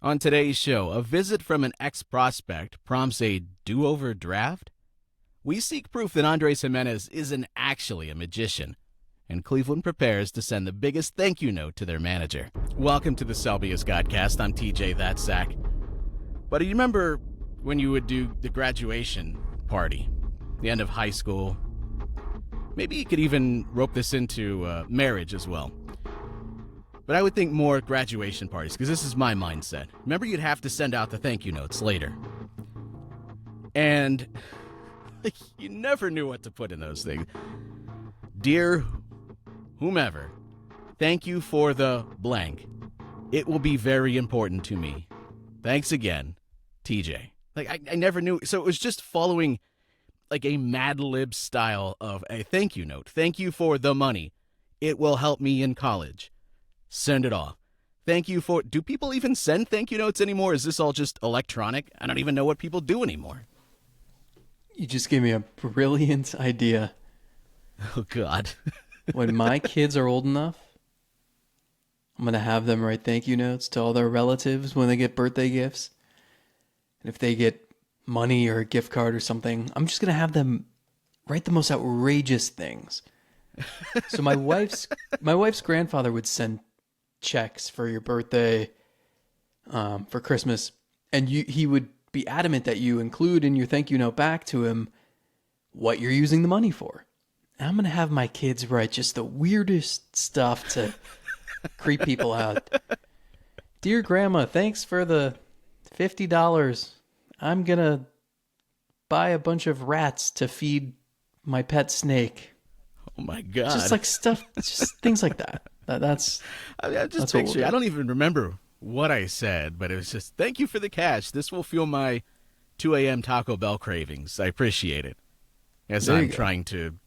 On today's show, a visit from an ex-prospect prompts a do-over draft? We seek proof that Andres Gimenez isn't actually a magician, and Cleveland prepares to send the biggest thank you note to their manager. Welcome to the Selby's Godcast. I'm TJ, that's Zach. But do you remember when you would do the graduation party, the end of high school? Maybe you could even rope this into marriage as well. But I would think more graduation parties, because this is my mindset. Remember, you'd have to send out the thank you notes later. And you never knew what to put in those things. Dear whomever, thank you for the blank. It will be very important to me. Thanks again, TJ. I never knew. So it was just following like a Mad Lib style of a thank you note. Thank you for the money. It will help me in college. Send it off. Thank you for... Do people even send thank you notes anymore? Is this all just electronic? I don't even know what people do anymore. You just gave me a brilliant idea. Oh, God. When my kids are old enough, I'm going to have them write thank you notes to all their relatives when they get birthday gifts. And if they get money or a gift card or something, I'm just going to have them write the most outrageous things. So my wife's grandfather would send checks for your birthday, for Christmas, and he would be adamant that you include in your thank you note back to him what you're using the money for. And I'm gonna have my kids write just the weirdest stuff to creep people out. Dear Grandma, thanks for the $50. I'm gonna buy a bunch of rats to feed my pet snake. Oh, my God. Just like stuff, just things like that. That's just picture. I don't even remember what I said, but it was just, thank you for the cash. This will fuel my 2 a.m. Taco Bell cravings. I appreciate it. As I'm trying to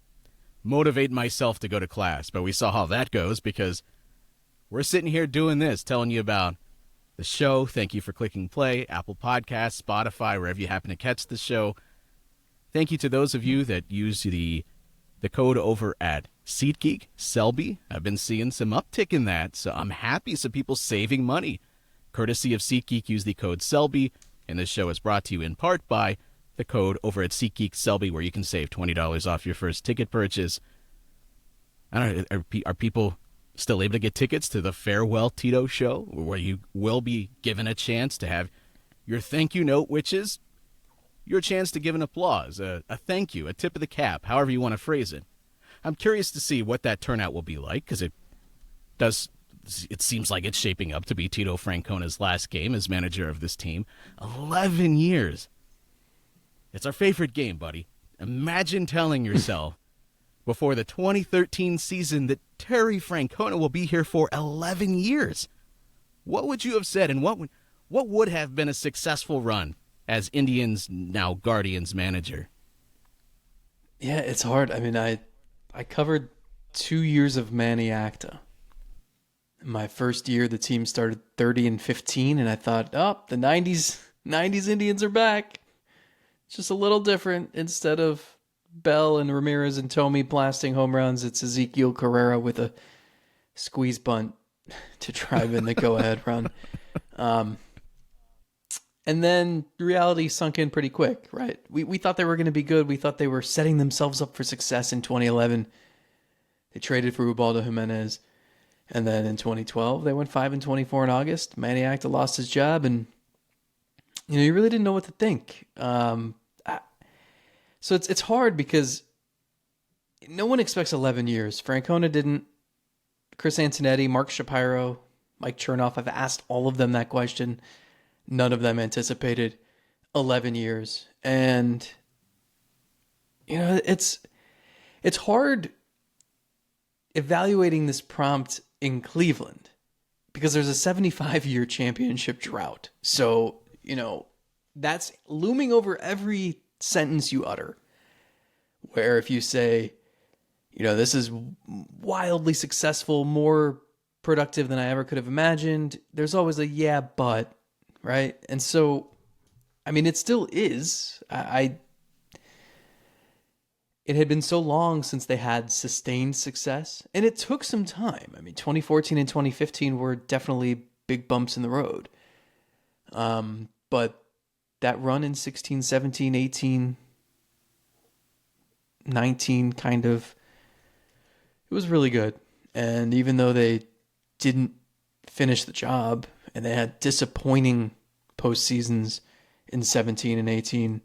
motivate myself to go to class. But we saw how that goes, because we're sitting here doing this, telling you about the show. Thank you for clicking play, Apple Podcasts, Spotify, wherever you happen to catch the show. Thank you to those of you that use the code over at SeatGeek, Selby. I've been seeing some uptick in that, so I'm happy. Some people saving money. Courtesy of SeatGeek, use the code Selby, and this show is brought to you in part by the code over at SeatGeek Selby, where you can save $20 off your first ticket purchase. I don't know, are people still able to get tickets to the Farewell Tito show, where you will be given a chance to have your thank you note, which is your chance to give an applause, a thank you, a tip of the cap, however you want to phrase it. I'm curious to see what that turnout will be like, because it seems like it's shaping up to be Tito Francona's last game as manager of this team. 11 years. It's our favorite game, buddy. Imagine telling yourself before the 2013 season that Terry Francona will be here for 11 years. What would you have said, and what would have been a successful run as Indians, now Guardians manager? Yeah, it's hard. I mean, I covered 2 years of Manny Acta. In my first year, the team started 30-15, and I thought, oh, the 90s Indians are back. It's just a little different. Instead of Bell and Ramirez and Tomey blasting home runs, it's Ezekiel Carrera with a squeeze bunt to drive in the go-ahead run. And then reality sunk in pretty quick, right? We thought they were going to be good. We thought they were setting themselves up for success in 2011. They traded for Ubaldo Gimenez. And then in 2012, they went 5-24 in August. Manny Acta lost his job, and you really didn't know what to think. So it's hard because no one expects 11 years. Francona didn't. Chris Antonetti, Mark Shapiro, Mike Chernoff, I've asked all of them that question. None of them anticipated 11 years. And, it's hard evaluating this prompt in Cleveland because there's a 75-year championship drought. So, that's looming over every sentence you utter. Where if you say, this is wildly successful, more productive than I ever could have imagined, there's always a yeah, but, right? And so, it still is. It had been so long since they had sustained success, and it took some time. 2014 and 2015 were definitely big bumps in the road. But that run in 16, 17, 18, 19 kind of, it was really good. And even though they didn't finish the job and they had disappointing postseasons in 17 and 18,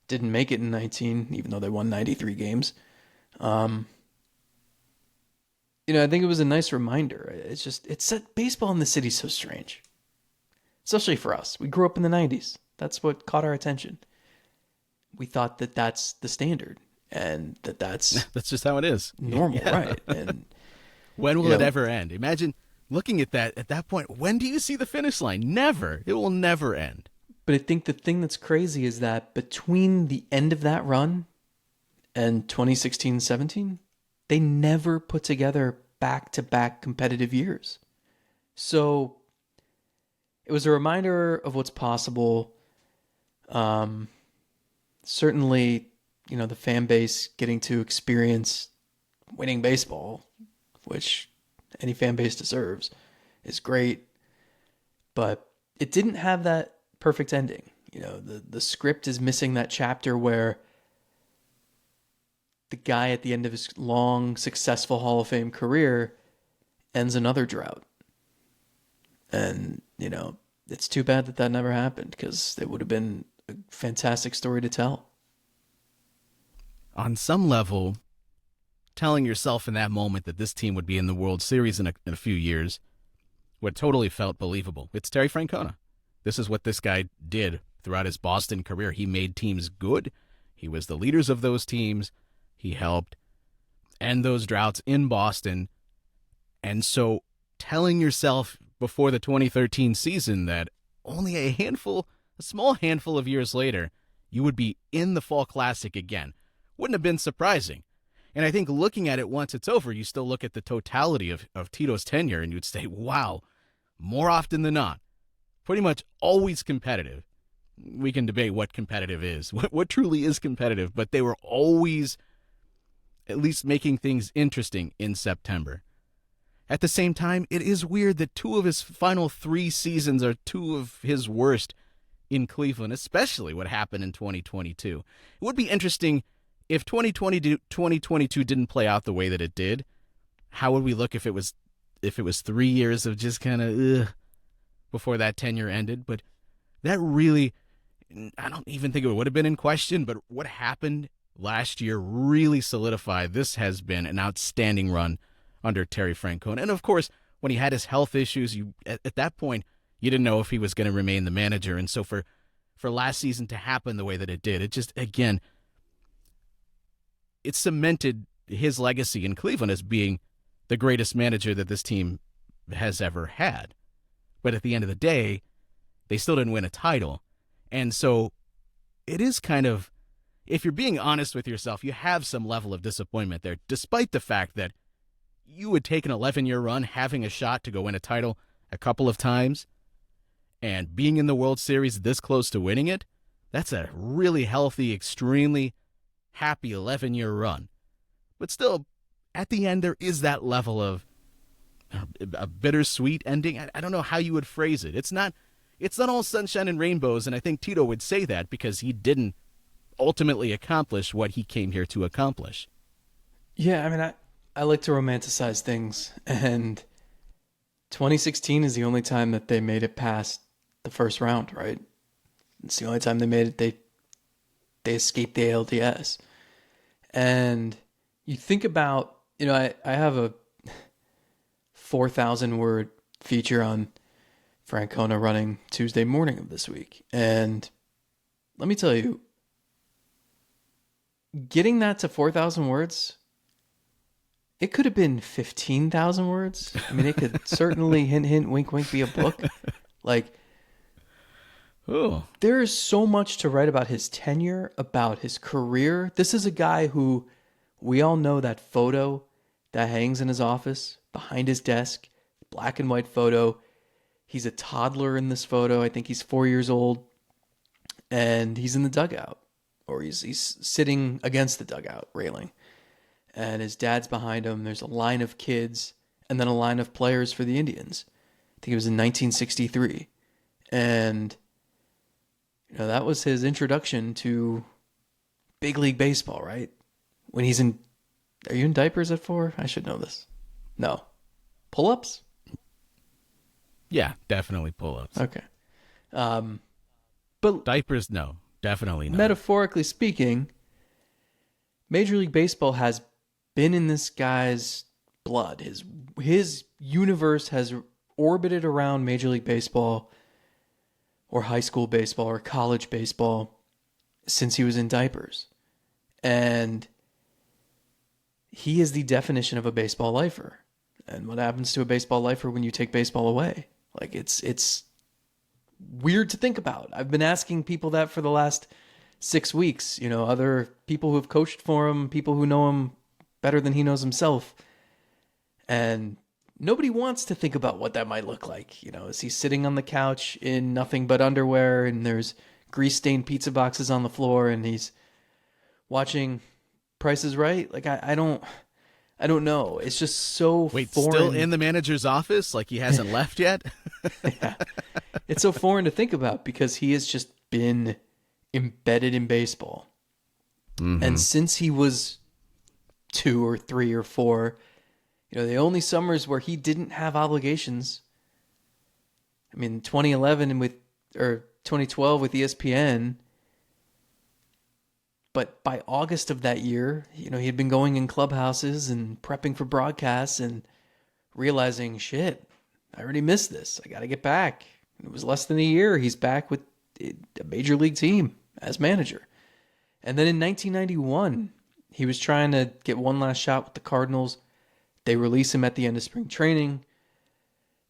didn't make it in 19, even though they won 93 games. I think it was a nice reminder. It's baseball in the city so strange, especially for us. We grew up in the 90s. That's what caught our attention. We thought that that's the standard and that's that's just how it is. Normal, yeah. Right? And when will it ever end? Imagine looking at that point. When do you see the finish line? Never. It will never end. But I think the thing that's crazy is that between the end of that run and 2016-17, they never put together back-to-back competitive years. So it was a reminder of what's possible. Certainly, the fan base getting to experience winning baseball, which any fan base deserves, is great. But it didn't have that perfect ending. The script is missing that chapter where the guy at the end of his long, successful Hall of Fame career ends another drought. And, it's too bad that never happened because it would have been a fantastic story to tell. On some level, telling yourself in that moment that this team would be in the World Series in a few years would totally felt believable. It's Terry Francona. This is what this guy did throughout his Boston career. He made teams good. He was the leaders of those teams. He helped end those droughts in Boston. And so telling yourself before the 2013 season that only a small handful of years later, you would be in the Fall Classic again wouldn't have been surprising. And I think looking at it once it's over, you still look at the totality of Tito's tenure and you'd say, wow, more often than not, pretty much always competitive. We can debate what competitive is, what truly is competitive, but they were always at least making things interesting in September. At the same time, it is weird that 2 of his final 3 seasons are 2 of his worst in Cleveland, especially what happened in 2022. It would be interesting if 2022 didn't play out the way that it did. How would we look if it was 3 years of just kind of before that tenure ended? But that really, I don't even think it would have been in question, but what happened last year really solidified this has been an outstanding run under Terry Francona. And of course, when he had his health issues, at that point, you didn't know if he was going to remain the manager. And so for last season to happen the way that it did, it just, again, it cemented his legacy in Cleveland as being the greatest manager that this team has ever had. But at the end of the day, they still didn't win a title. And so it is kind of, if you're being honest with yourself, you have some level of disappointment there, despite the fact that you would take an 11-year run, having a shot to go win a title a couple of times, and being in the World Series this close to winning it. That's a really healthy, extremely happy 11-year run. But still, at the end, there is that level of a bittersweet ending. I don't know how you would phrase it. It's not all sunshine and rainbows, and I think Tito would say that because he didn't ultimately accomplish what he came here to accomplish. Yeah, I mean, I like to romanticize things, and 2016 is the only time that they made it past the first round, right? It's the only time they made it. They escaped the ALDS. And you think about, I have a 4,000 word feature on Francona running Tuesday morning of this week. And let me tell you, getting that to 4,000 words, it could have been 15,000 words. I mean, it could certainly, hint, hint, wink, wink, be a book. There is so much to write about his tenure, about his career. This is a guy who, we all know that photo that hangs in his office, behind his desk, black and white photo. He's a toddler in this photo. I think he's 4 years old. And he's in the dugout. Or he's sitting against the dugout railing. And his dad's behind him. There's a line of kids and then a line of players for the Indians. I think it was in 1963. And That was his introduction to big league baseball, right? When he's in, are you in diapers at 4? I should know this. No. Pull-ups? Yeah, definitely pull-ups. Okay. But diapers, no, definitely not. Metaphorically speaking, Major League Baseball has been in this guy's blood. His universe has orbited around Major League Baseball or high school baseball or college baseball since he was in diapers. And he is the definition of a baseball lifer. And what happens to a baseball lifer when you take baseball away? Like, it's weird to think about. I've been asking people that for the last 6 weeks. Other people who have coached for him, people who know him better than he knows himself. And nobody wants to think about what that might look like. Is he sitting on the couch in nothing but underwear and there's grease-stained pizza boxes on the floor and he's watching Price is Right? Like, I don't know. It's just so Wait, foreign. Still in the manager's office? Like he hasn't left yet? Yeah. It's so foreign to think about because he has just been embedded in baseball. Mm-hmm. And since he was 2 or 3 or 4, the only summers where he didn't have obligations, 2011 or 2012 with ESPN, but by August of that year, he had been going in clubhouses and prepping for broadcasts and realizing, shit, I already missed this. I got to get back. It was less than a year. He's back with a major league team as manager. And then in 1991, he was trying to get one last shot with the Cardinals. They release him at the end of spring training.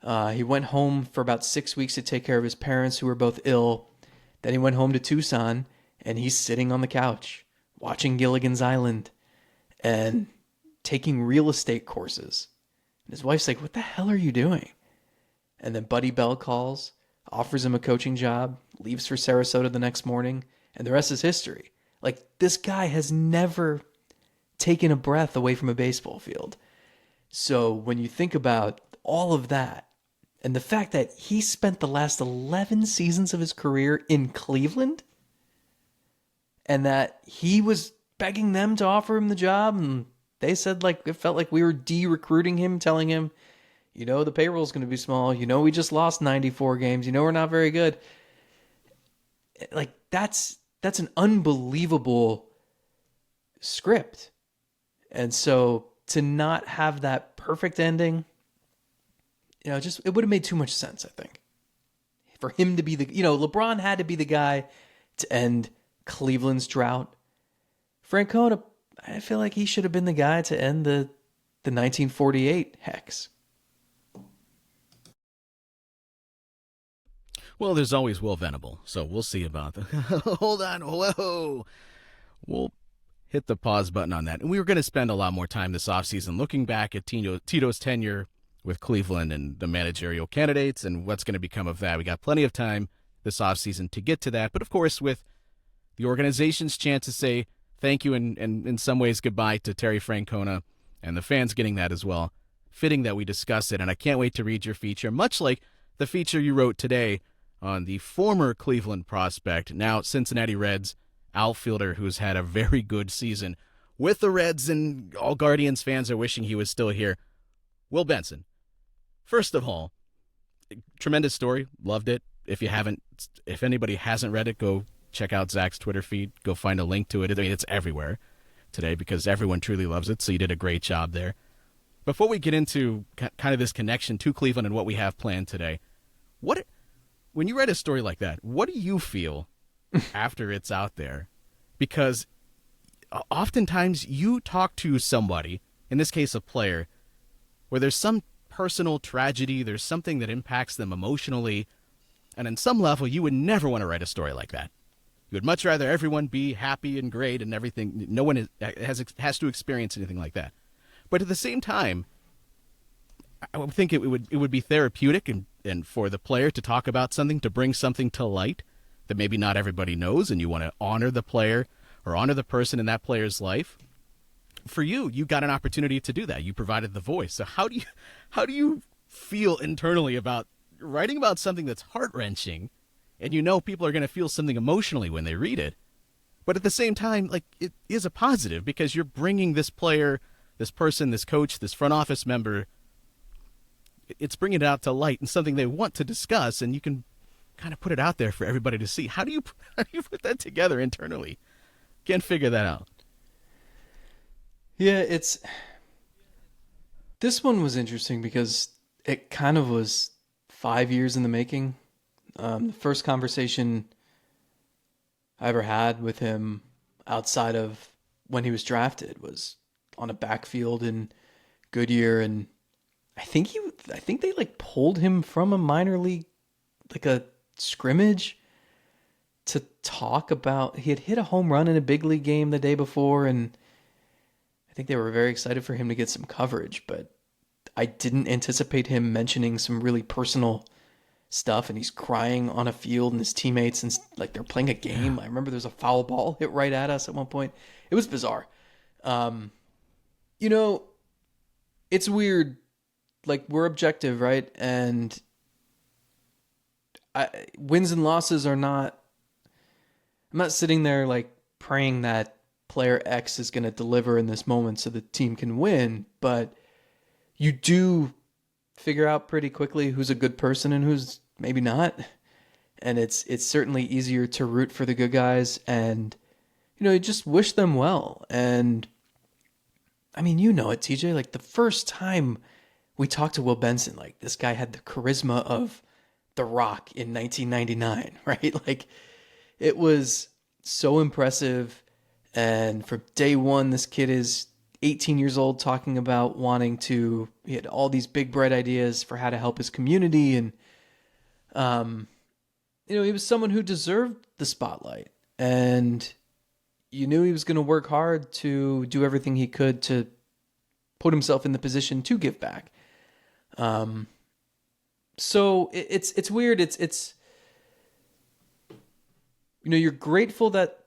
He went home for about 6 weeks to take care of his parents who were both ill. Then he went home to Tucson, and he's sitting on the couch watching Gilligan's Island and taking real estate courses. And his wife's like, what the hell are you doing? And then Buddy Bell calls, offers him a coaching job, leaves for Sarasota the next morning, and the rest is history. Like, this guy has never taken a breath away from a baseball field. So when you think about all of that, and the fact that he spent the last 11 seasons of his career in Cleveland, and that he was begging them to offer him the job, and they said, like, it felt like we were de-recruiting him, telling him, the payroll's going to be small. We just lost 94 games. We're not very good. Like, that's an unbelievable script. And so to not have that perfect ending, just, it would have made too much sense, I think. For him to be LeBron had to be the guy to end Cleveland's drought. Francona, I feel like he should have been the guy to end the 1948 hex. Well, there's always Will Venable, so we'll see about that. Hold on, whoa. We'll hit the pause button on that. And we were going to spend a lot more time this offseason looking back at Tito's tenure with Cleveland and the managerial candidates and what's going to become of that. We got plenty of time this offseason to get to that. But, of course, with the organization's chance to say thank you and in some ways goodbye to Terry Francona and the fans getting that as well, fitting that we discuss it. And I can't wait to read your feature, much like the feature you wrote today on the former Cleveland prospect, now Cincinnati Reds outfielder who's had a very good season with the Reds, and all Guardians fans are wishing he was still here, Will Benson. First of all, tremendous story. Loved it. If anybody hasn't read it, go check out Zach's Twitter feed. Go find a link to it. It's everywhere today because everyone truly loves it, so you did a great job there. Before we get into kind of this connection to Cleveland and what we have planned today, when you read a story like that, what do you feel after it's out there? Because oftentimes you talk to somebody, in this case a player, where there's some personal tragedy, there's something that impacts them emotionally, and on some level you would never want to write a story like that. You would much rather everyone be happy and great and everything. No one has to experience anything like that. But at the same time, I would think it would be therapeutic and for the player to talk about something, to bring something to light that maybe not everybody knows, and you want to honor the player or honor the person in that player's life. For you got an opportunity to do that. You provided the voice. So how do you feel internally about writing about something that's heart-wrenching And you know people are going to feel something emotionally when they read it. But at the same time, like, it is a positive because you're bringing this player, this person, this coach, this front office member, it's bringing it out to light and something they want to discuss, and you can kind of put it out there for everybody to see. How do you put that together internally? Can't figure that out. Yeah, this one was interesting because it kind of was 5 years in the making. The first conversation I ever had with him outside of when he was drafted was on a backfield in Goodyear, and I think they like pulled him from a minor league, like a scrimmage, to talk about, he had hit a home run in a big league game the day before, and I think they were very excited for him to get some coverage, but I didn't anticipate him mentioning some really personal stuff, and he's crying on a field and his teammates, and like they're playing a game. I remember there's a foul ball hit right at us at one point. It was bizarre. You know, it's weird. Like, we're objective, right? And wins and losses are not, I'm not sitting there like praying that player X is going to deliver in this moment so the team can win, but you do figure out pretty quickly who's a good person and who's maybe not. And it's certainly easier to root for the good guys, and you just wish them well. And I mean, you know it, TJ, like the first time we talked to Will Benson, like this guy had the charisma of The Rock in 1999, right? Like, it was so impressive. And from day one, this kid is 18 years old talking about he had all these big, bright ideas for how to help his community. And, he was someone who deserved the spotlight. And you knew he was going to work hard to do everything he could to put himself in the position to give back. So it's weird. It's you're grateful that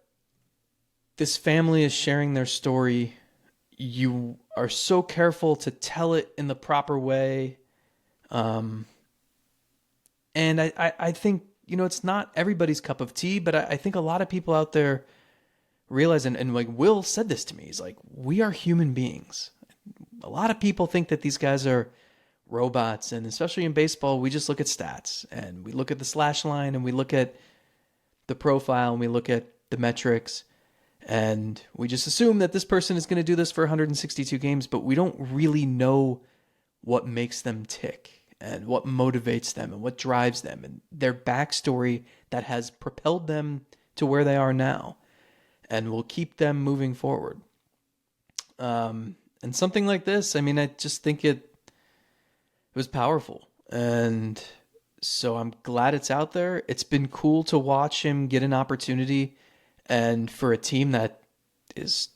this family is sharing their story. You are so careful to tell it in the proper way. And I think, it's not everybody's cup of tea, but I think a lot of people out there realize, and like Will said this to me, he's like, we are human beings. A lot of people think that these guys are robots, and especially in baseball, we just look at stats, and we look at the slash line, and we look at the profile, and we look at the metrics, and we just assume that this person is going to do this for 162 games, but we don't really know what makes them tick and what motivates them and what drives them and their backstory that has propelled them to where they are now and will keep them moving forward. And something like this, I mean, I just think it was powerful. And so I'm glad it's out there. It's been cool to watch him get an opportunity, and for a team that is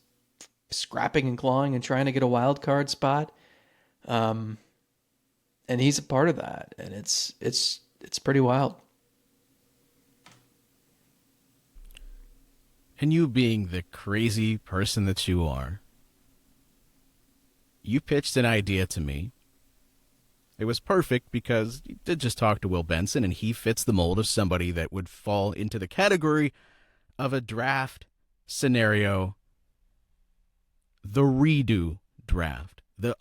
scrapping and clawing and trying to get a wild card spot. And he's a part of that, and it's pretty wild. And you being the crazy person that you are, you pitched an idea to me. It was perfect because you did just talk to Will Benson, and he fits the mold of somebody that would fall into the category of a draft scenario, the redo draft, the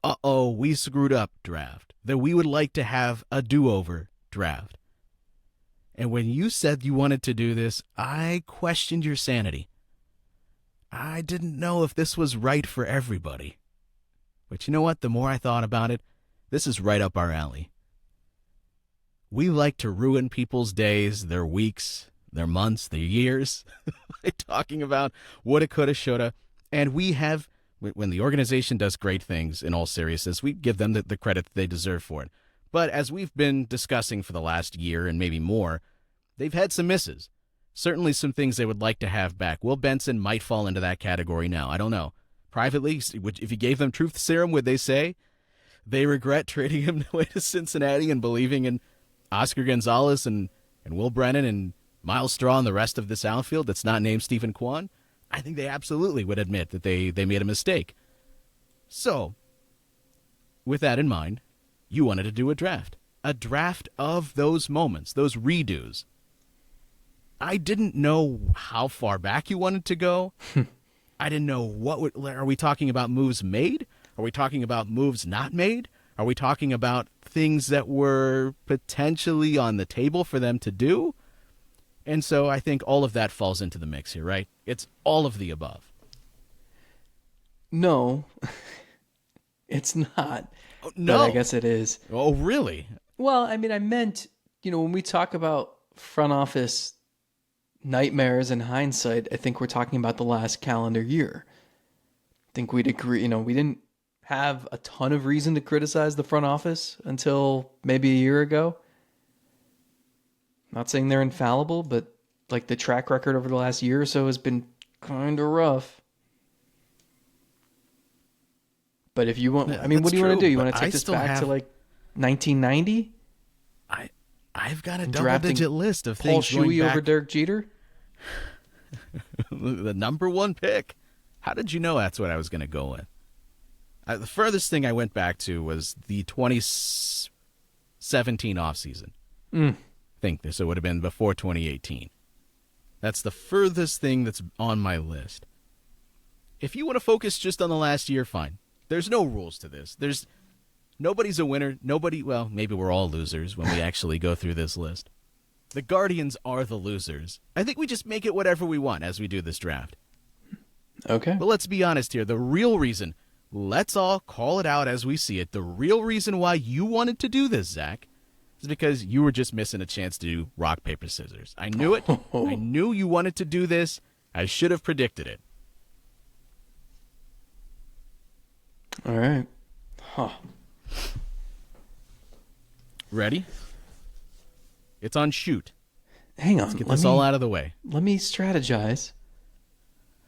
we screwed up draft, that we would like to have a do-over draft. And when you said you wanted to do this, I questioned your sanity. I didn't know if this was right for everybody. But you know what? The more I thought about it, this is right up our alley. We like to ruin people's days, their weeks, their months, their years, by talking about what it coulda, shoulda. And we have, when the organization does great things, in all seriousness, we give them the credit that they deserve for it. But as we've been discussing for the last year and maybe more, they've had some misses. Certainly some things they would like to have back. Will Benson might fall into that category now. I don't know. Privately, if you gave them truth serum, would they say they regret trading him away to Cincinnati and believing in Oscar Gonzalez and Will Brennan and Myles Straw and the rest of this outfield that's not named Stephen Kwan? I think they absolutely would admit that they made a mistake. So, with that in mind, you wanted to do a draft of those moments, those redos. I didn't know how far back you wanted to go. I didn't know are we talking about moves made? Are we talking about moves not made? Are we talking about things that were potentially on the table for them to do? And so I think all of that falls into the mix here, right? It's all of the above. No, it's not. Oh, no. But I guess it is. Oh, really? Well, I mean, I meant, when we talk about front office nightmares in hindsight, I think we're talking about the last calendar year. I think we'd agree, we didn't have a ton of reason to criticize the front office until maybe a year ago. Not saying they're infallible, but like the track record over the last year or so has been kind of rough. But if you want, what do you want to do? You want to take this back to like 1990? I've got a double-digit list of things Paul Shuey over Derek Jeter? The number one pick. How did you know that's what I was going to go with? The furthest thing I went back to was the 2017 offseason. I think this. So it would have been before 2018. That's the furthest thing that's on my list. If you want to focus just on the last year, fine. There's no rules to this. Nobody's a winner. Well, maybe we're all losers when we actually go through this list. The Guardians are the losers. I think we just make it whatever we want as we do this draft. Okay. But let's be honest here. The real reason, let's all call it out as we see it. The real reason why you wanted to do this, Zach, is because you were just missing a chance to do rock, paper, scissors. I knew it. I knew you wanted to do this. I should have predicted it. All right. Huh. Ready? It's on shoot. Hang on. Let's get this all out of the way. Let me strategize.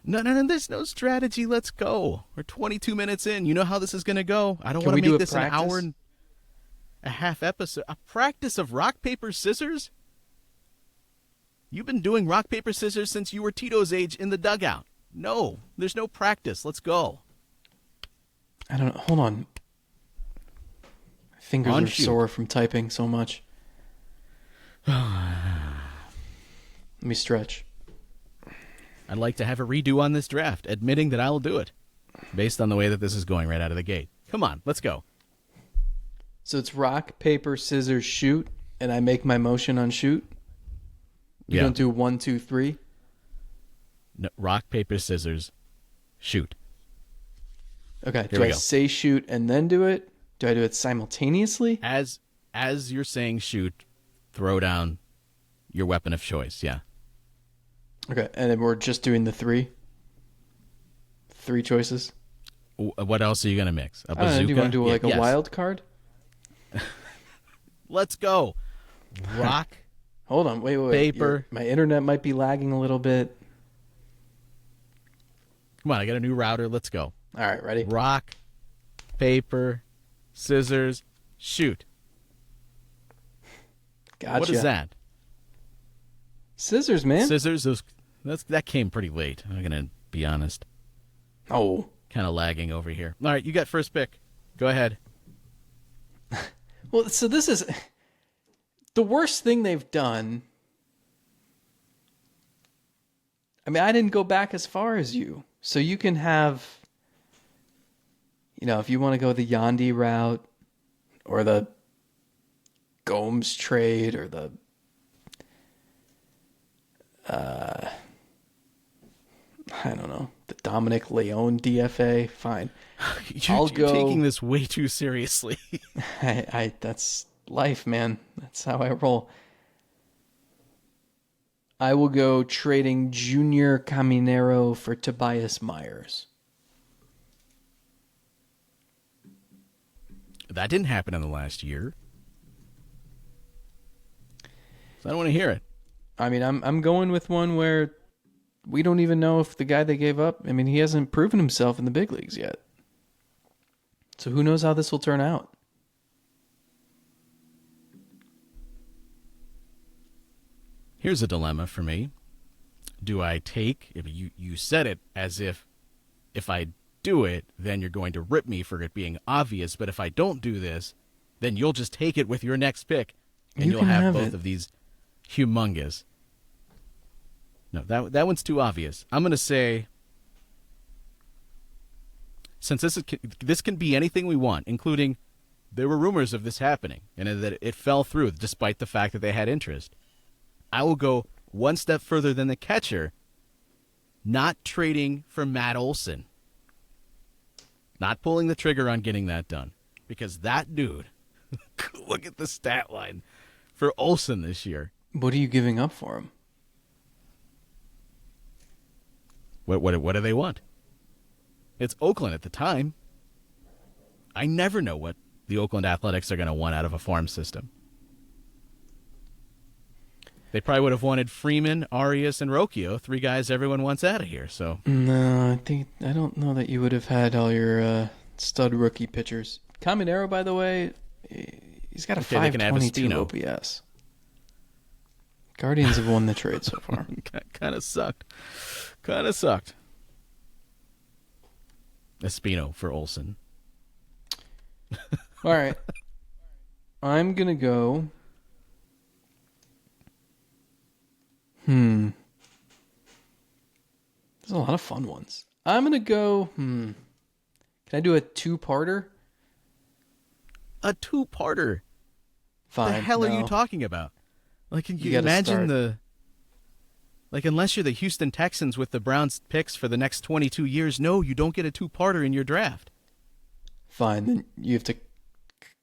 No, there's no strategy. Let's go. We're 22 minutes in. You know how this is going to go. I don't want to make this an hour and a half episode. A practice of rock, paper, scissors? You've been doing rock, paper, scissors since you were Tito's age in the dugout. No, there's no practice. Let's go. I don't know. Hold on. My fingers are sore from typing so much. Let me stretch. I'd like to have a redo on this draft, admitting that I'll do it, based on the way that this is going right out of the gate. Come on, let's go. So it's rock, paper, scissors, shoot, and I make my motion on shoot? You don't do 1, 2, 3? No, rock, paper, scissors, shoot. Okay, do I say shoot and then do it? Do I do it simultaneously? As you're saying shoot, throw down your weapon of choice, yeah. Okay, and then we're just doing the 3? 3 choices? What else are you going to mix? A bazooka? I don't know, do you want to do like a wild card? Let's go. Rock. Hold on, wait. Paper. My internet might be lagging a little bit. Come on, I got a new router. Let's go. All right, ready? Rock, paper, scissors, shoot. Gotcha. What is that? Scissors, man. Scissors. That came pretty late. I'm gonna be honest. Oh, kind of lagging over here. All right, you got first pick. Go ahead. Well, so this is the worst thing they've done. I mean, I didn't go back as far as you, so you can have. If you want to go the Yandy route or the Gomes trade or the I don't know, the Dominic Leone DFA, fine. You're taking this way too seriously. I that's life, man. That's how I roll. I will go trading Junior Caminero for Tobias Myers. That didn't happen in the last year. So I don't want to hear it. I mean, I'm going with one where we don't even know if the guy they gave up, I mean, he hasn't proven himself in the big leagues yet. So who knows how this will turn out? Here's a dilemma for me. Do I take, if you said it as if I do it, then you're going to rip me for it being obvious, but if I don't do this, then you'll just take it with your next pick, and you'll have both of these humongous. No, that one's too obvious. I'm going to say, since this can be anything we want, including there were rumors of this happening and that it fell through despite the fact that they had interest, I will go one step further than the catcher, not trading for Matt Olson. Not pulling the trigger on getting that done. Because that dude, look at the stat line for Olson this year. What are you giving up for him? What do they want? It's Oakland at the time. I never know what the Oakland Athletics are going to want out of a farm system. They probably would have wanted Freeman, Arias, and Rocchio, 3 guys everyone wants out of here. So no, I don't know that you would have had all your stud rookie pitchers. Caminero, by the way, he's got a 522 OPS. Guardians have won the trade so far. Kind of sucked. Espino for Olson. All right. I'm going to go... There's a lot of fun ones. I'm going to go... Can I do a 2-parter? A 2-parter? Fine. The hell are you talking about? Like, can you imagine the... Like, unless you're the Houston Texans with the Browns picks for the next 22 years, no, you don't get a 2-parter in your draft. Fine. Then you have to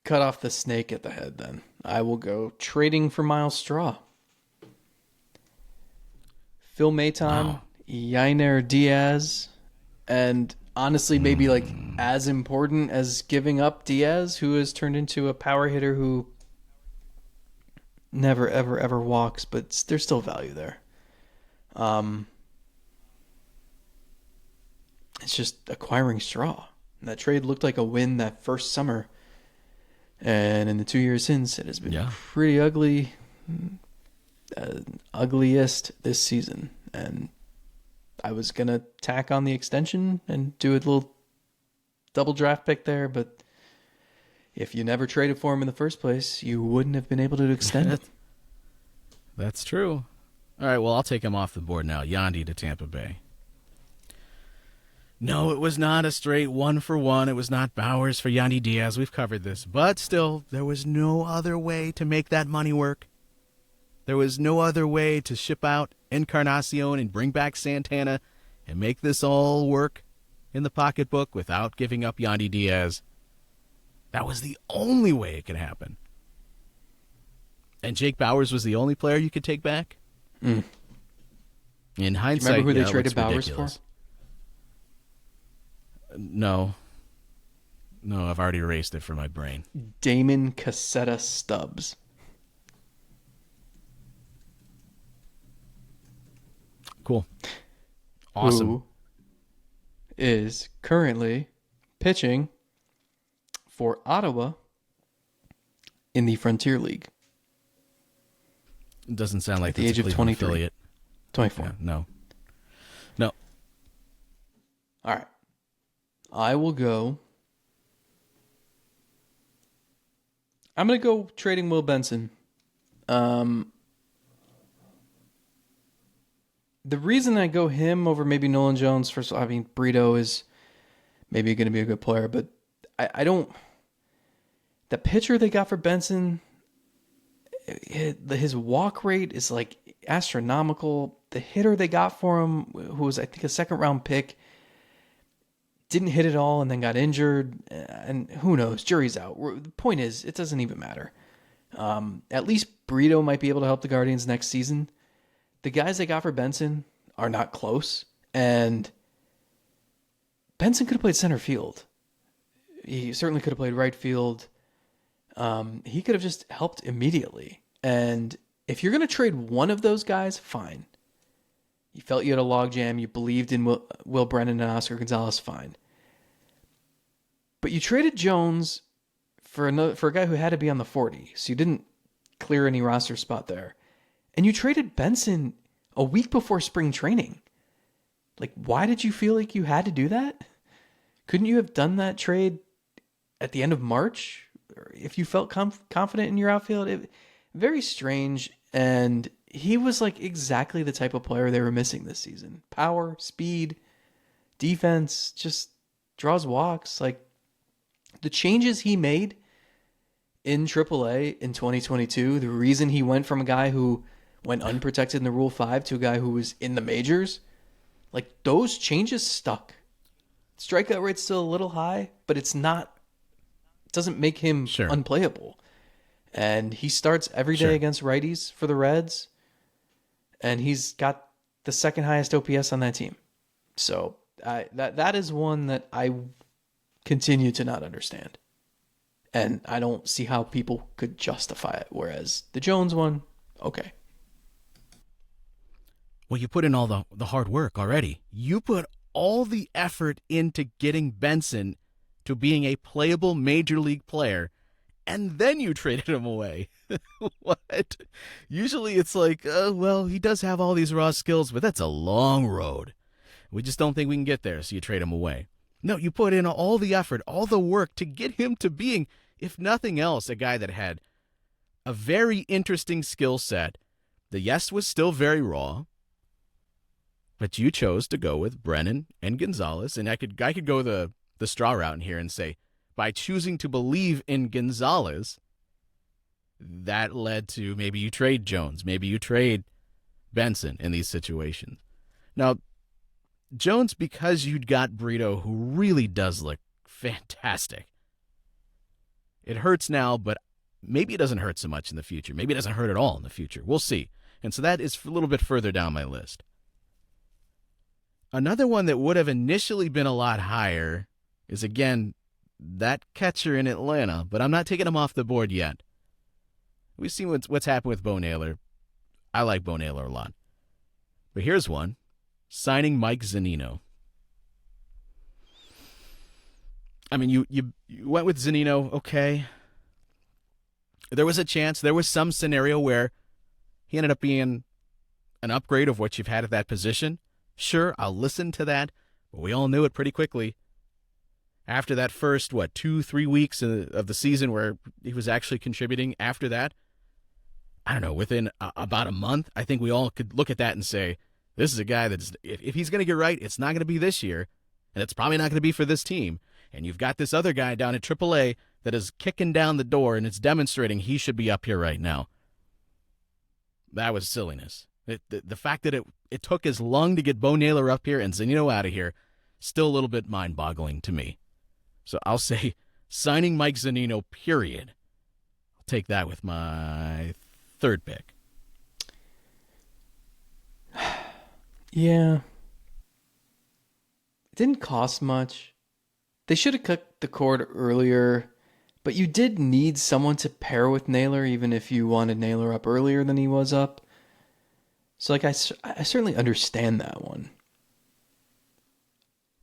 cut off the snake at the head then. I will go trading for Myles Straw. Phil Maton, Yandy Diaz, and honestly maybe like as important as giving up Diaz, who has turned into a power hitter who never, ever, ever walks, but there's still value there. It's just acquiring Straw. And that trade looked like a win that first summer. And in the 2 years since, it has been pretty ugly. Ugliest this season. And I was going to tack on the extension and do a little double draft pick there, but if you never traded for him in the first place, you wouldn't have been able to extend it. That's true. All right, well, I'll take him off the board now. Yandy to Tampa Bay. No, it was not a straight 1-for-1. It was not Bowers for Yandy Diaz. We've covered this. But still, there was no other way to make that money work. There was no other way to ship out Encarnacion and bring back Santana and make this all work in the pocketbook without giving up Yandy Diaz. That was the only way it could happen. And Jake Bowers was the only player you could take back? In hindsight, remember who they traded Bowers ridiculous. For? No, I've already erased it from my brain. Damon Cassetta Stubbs. Cool. Awesome. Who is currently pitching for Ottawa in the Frontier League. It doesn't sound like at the age of 23. Affiliate. 24. Yeah, no. All right. I will go. I'm going to go trading Will Benson. The reason I go him over maybe Nolan Jones, first of all, I mean, Brito is maybe going to be a good player, but I don't... The pitcher they got for Benson, his walk rate is like astronomical. The hitter they got for him, who was, I think, a second-round pick, didn't hit it all and then got injured, and who knows, jury's out. The point is, it doesn't even matter. At least Brito might be able to help the Guardians next season. The guys they got for Benson are not close, and Benson could have played center field. He certainly could have played right field. He could have just helped immediately. And if you're going to trade one of those guys, fine. You felt you had a logjam. You believed in Will Brennan and Oscar Gonzalez, fine. But you traded Jones for a guy who had to be on the 40, so you didn't clear any roster spot there. And you traded Benson a week before spring training. Like, why did you feel like you had to do that? Couldn't you have done that trade at the end of March? Or if you felt confident in your outfield? Very strange. And he was like exactly the type of player they were missing this season. Power, speed, defense, just draws walks. Like the changes he made in AAA in 2022, the reason he went from a guy who went unprotected in the Rule 5 to a guy who was in the majors, like those changes stuck. Strikeout rate's still a little high, but it doesn't make him unplayable. And he starts every day against righties for the Reds, and he's got the second highest OPS on that team. So that is one that I continue to not understand. And I don't see how people could justify it. Whereas the Jones one, okay. Well, you put in all the hard work already. You put all the effort into getting Benson to being a playable major league player, and then you traded him away. What? Usually it's like, well, he does have all these raw skills, but that's a long road. We just don't think we can get there, so you trade him away. No, you put in all the effort, all the work to get him to being, if nothing else, a guy that had a very interesting skill set. The yes was still very raw, but you chose to go with Brennan and Gonzalez, and I could go the straw route in here and say, by choosing to believe in Gonzalez, that led to maybe you trade Jones, maybe you trade Benson in these situations. Now, Jones, because you'd got Brito, who really does look fantastic. It hurts now, but maybe it doesn't hurt so much in the future. Maybe it doesn't hurt at all in the future. We'll see. And so that is a little bit further down my list. Another one that would have initially been a lot higher is, again, that catcher in Atlanta, but I'm not taking him off the board yet. We've seen what's happened with Bo Naylor. I like Bo Naylor a lot. But here's one. Signing Mike Zunino. I mean, you went with Zunino, okay. There was a chance, there was some scenario where he ended up being an upgrade of what you've had at that position. Sure, I'll listen to that, but we all knew it pretty quickly. After that first, 2-3 weeks of the season where he was actually contributing, after that, I don't know, within about a month, I think we all could look at that and say, this is a guy that's, if he's going to get right, it's not going to be this year, and it's probably not going to be for this team. And you've got this other guy down at AAA that is kicking down the door, and it's demonstrating he should be up here right now. That was silliness. The fact that it took as long to get Bo Naylor up here and Zunino out of here, still a little bit mind-boggling to me. So I'll say signing Mike Zunino, period. I'll take that with my third pick. Yeah. It didn't cost much. They should have cut the cord earlier, but you did need someone to pair with Naylor, even if you wanted Naylor up earlier than he was up. So, I certainly understand that one.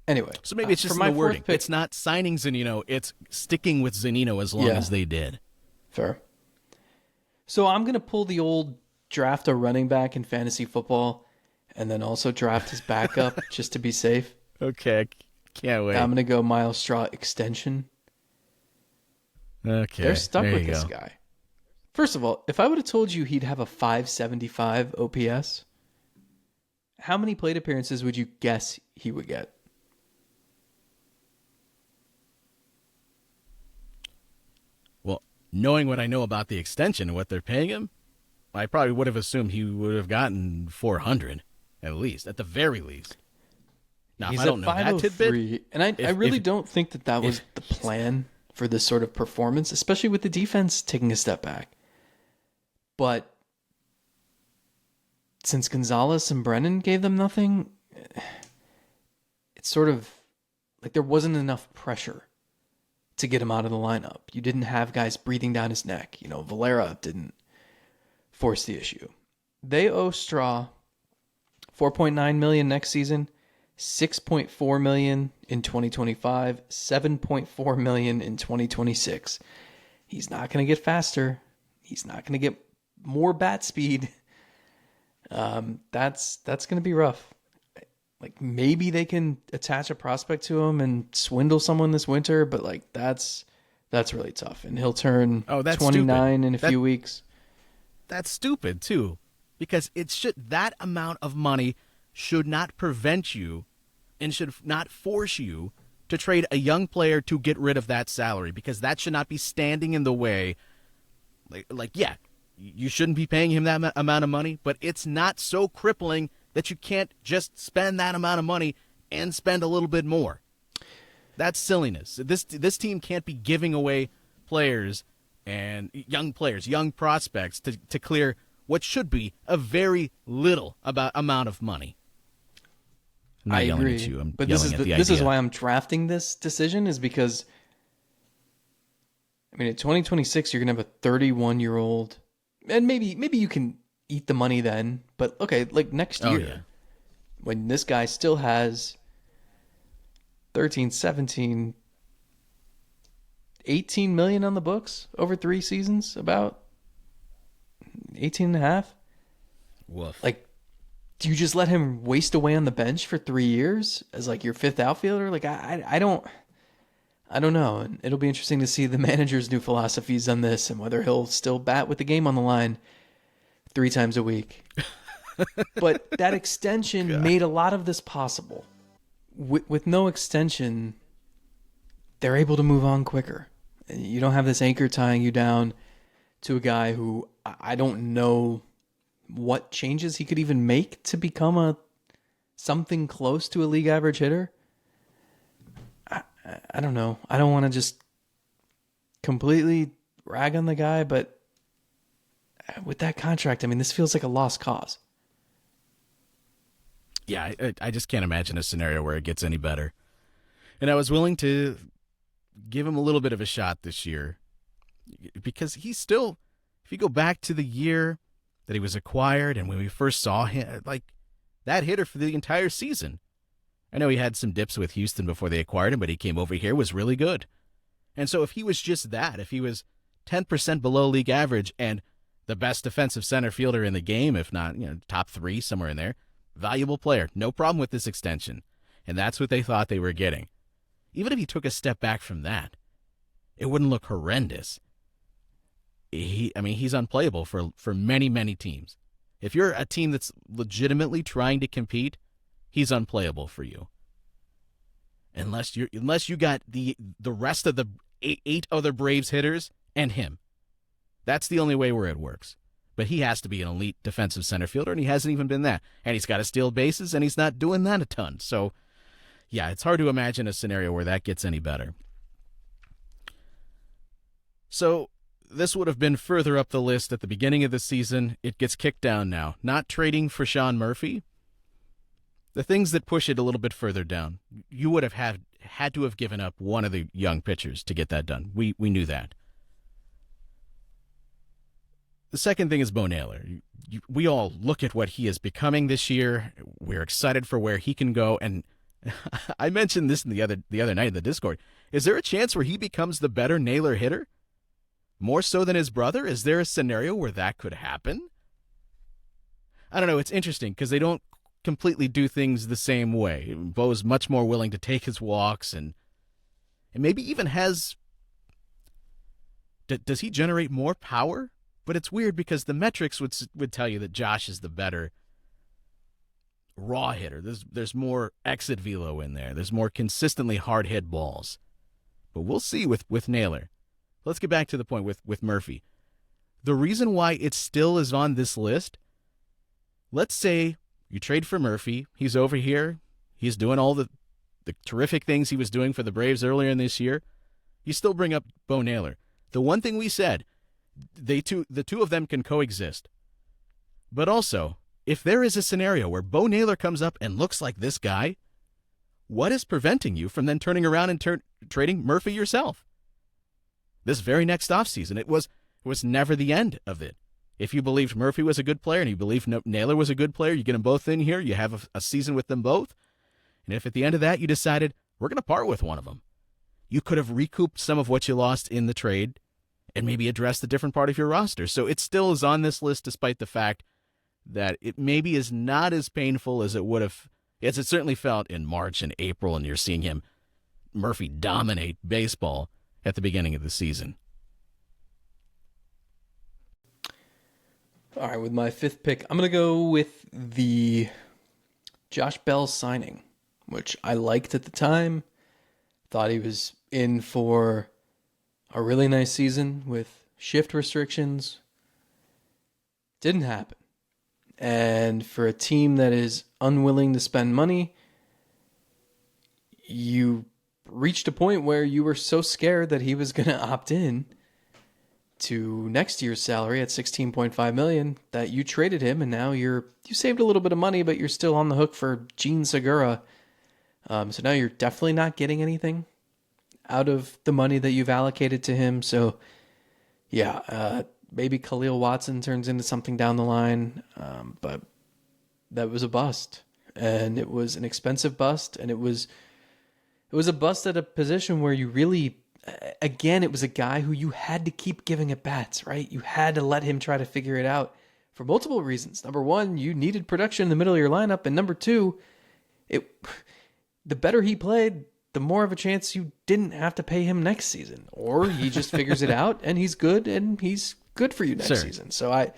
Anyway. So maybe it's just in the wording. Pick, it's not signing Zunino, it's sticking with Zunino as long as they did. Fair. So I'm going to pull the old draft a running back in fantasy football and then also draft his backup just to be safe. Okay, can't wait. I'm going to go Myles Straw extension. Okay, they're stuck with this guy. First of all, if I would have told you he'd have a 575 OPS, how many plate appearances would you guess he would get? Well, knowing what I know about the extension and what they're paying him, I probably would have assumed he would have gotten 400 at least, at the very least. Now, he's if I don't know that tidbit, and I really don't think that was the plan for this sort of performance, especially with the defense taking a step back. But since Gonzalez and Brennan gave them nothing, it's sort of like there wasn't enough pressure to get him out of the lineup. You didn't have guys breathing down his neck. Valera didn't force the issue. They owe Straw $4.9 million next season, $6.4 million in 2025, $7.4 million in 2026. He's not going to get faster. He's not going to get more bat speed. That's going to be rough. Like maybe they can attach a prospect to him and swindle someone this winter, but that's really tough. And he'll turn 29 in a few weeks. That's stupid too. because that amount of money should not prevent you and should not force you to trade a young player to get rid of that salary, because that should not be standing in the way. Yeah, you shouldn't be paying him that amount of money, but it's not so crippling that you can't just spend that amount of money and spend a little bit more. That's silliness. This team can't be giving away players and young prospects to clear what should be a very little amount of money. I'm not yelling at you. I'm but yelling at the idea. This is why I'm drafting this decision, is because, I mean, at 2026, you're going to have a 31-year-old, and maybe you can eat the money then, but okay, like next year, when this guy still has 13, 17, 18 million on the books over 3 seasons, about 18 and a half. Woof. Like, do you just let him waste away on the bench for 3 years as like your fifth outfielder? Like, I don't know. And it'll be interesting to see the manager's new philosophies on this and whether he'll still bat with the game on the line 3 times a week. But that extension made a lot of this possible. With no extension, they're able to move on quicker. You don't have this anchor tying you down to a guy who I don't know what changes he could even make to become something close to a league average hitter. I don't know. I don't want to just completely rag on the guy, but with that contract, I mean, this feels like a lost cause. Yeah, I just can't imagine a scenario where it gets any better. And I was willing to give him a little bit of a shot this year because he's still, if you go back to the year that he was acquired and when we first saw him, like that hitter for the entire season. I know he had some dips with Houston before they acquired him, but he came over here, was really good. And so if he was just that, if he was 10% below league average and the best defensive center fielder in the game, if not, top 3, somewhere in there, valuable player, no problem with this extension. And that's what they thought they were getting. Even if he took a step back from that, it wouldn't look horrendous. He's unplayable for many, many teams. If you're a team that's legitimately trying to compete, he's unplayable for you. Unless you got the rest of the 8 other Braves hitters and him. That's the only way where it works. But he has to be an elite defensive center fielder, and he hasn't even been that. And he's got to steal bases, and he's not doing that a ton. So, yeah, it's hard to imagine a scenario where that gets any better. So, this would have been further up the list at the beginning of the season. It gets kicked down now. Not trading for Sean Murphy. The things that push it a little bit further down. You would have had to have given up one of the young pitchers to get that done. We knew that. The second thing is Bo Naylor. We all look at what he is becoming this year. We're excited for where he can go. And I mentioned this the other night in the Discord. Is there a chance where he becomes the better Naylor hitter? More so than his brother? Is there a scenario where that could happen? I don't know. It's interesting because they don't completely do things the same way. Bo's much more willing to take his walks and maybe even has... Does he generate more power? But it's weird because the metrics would tell you that Josh is the better raw hitter. There's more exit velo in there. There's more consistently hard hit balls. But we'll see with Naylor. Let's get back to the point with Murphy. The reason why it still is on this list, let's say you trade for Murphy. He's over here. He's doing all the terrific things he was doing for the Braves earlier in this year. You still bring up Bo Naylor. The one thing we said, the two of them can coexist. But also, if there is a scenario where Bo Naylor comes up and looks like this guy, what is preventing you from then turning around and trading Murphy yourself? This very next offseason, it was never the end of it. If you believed Murphy was a good player and you believed Naylor was a good player, you get them both in here, you have a season with them both. And if at the end of that you decided, we're going to part with one of them, you could have recouped some of what you lost in the trade and maybe addressed a different part of your roster. So it still is on this list despite the fact that it maybe is not as painful as it certainly felt in March and April, and you're seeing Murphy dominate baseball at the beginning of the season. All right, with my 5th pick, I'm going to go with the Josh Bell signing, which I liked at the time. Thought he was in for a really nice season with shift restrictions. Didn't happen. And for a team that is unwilling to spend money, you reached a point where you were so scared that he was going to opt in to next year's salary at $16.5 million that you traded him, and now you saved a little bit of money, but you're still on the hook for Gene Segura. So now you're definitely not getting anything out of the money that you've allocated to him. So yeah, maybe Khalil Watson turns into something down the line, but that was a bust, and it was an expensive bust, and it was a bust at a position where you really, again, it was a guy who you had to keep giving at bats, right? You had to let him try to figure it out for multiple reasons. Number one, you needed production in the middle of your lineup, and number two, the better he played, the more of a chance you didn't have to pay him next season, or he just figures it out and he's good for you next season. So